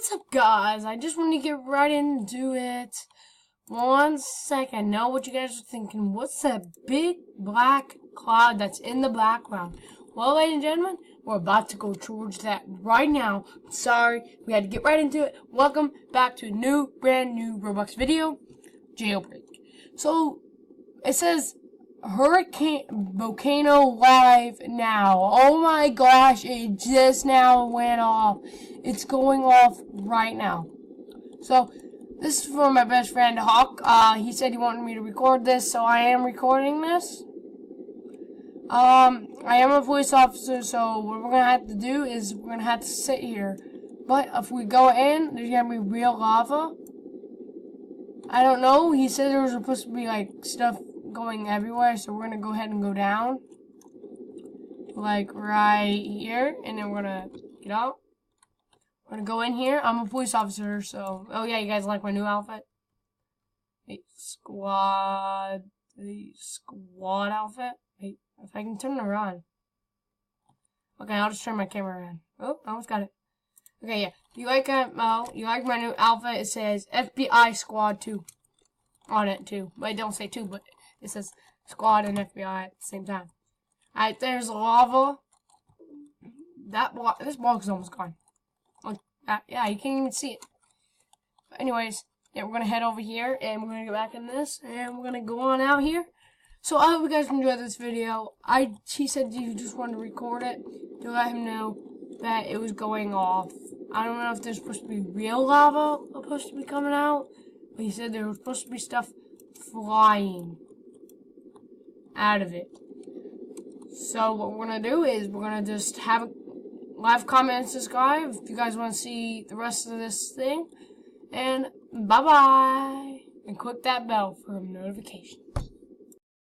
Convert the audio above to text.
What's up, guys? I just want to get right into it. One second. I know what you guys are thinking. What's that big black cloud that's in the background? Well, ladies and gentlemen, we're about to go towards that right now. Sorry, we had to get right into it. Welcome back to a brand new Roblox video, Jailbreak. So, it says Volcano live now. Oh my gosh, it just now went off. It's going off right now. So, this is for my best friend Hawk. He said he wanted me to record this, so I am recording this. I am a police officer, so what we're gonna have to do is we're gonna have to sit here. But if we go in, there's gonna be real lava. I don't know. He said there was supposed to be like stuff going everywhere, so we're gonna go ahead and go down, like right here, and then we're gonna get out. We're gonna go in here. I'm a police officer, so oh yeah, you guys like my new outfit? Hey, squad outfit. Wait, if I can turn it around. Okay, I'll just turn my camera around. Oh, I almost got it. Okay, yeah. You like my new outfit? It says FBI Squad 2 on it too, but it don't say 2, but it says Squad and FBI at the same time. Alright, there's lava. This block is almost gone. Look, yeah, you can't even see it. But anyways, yeah, we're gonna head over here and we're gonna get back in this and we're gonna go on out here. So I hope you guys enjoyed this video. He said you just wanted to record it to let him know that it was going off. I don't know if there's supposed to be real lava supposed to be coming out, but he said there was supposed to be stuff flying out of it. So what we're gonna do is we're gonna just have a live comment and subscribe if you guys want to see the rest of this thing. And bye bye, and click that bell for notifications.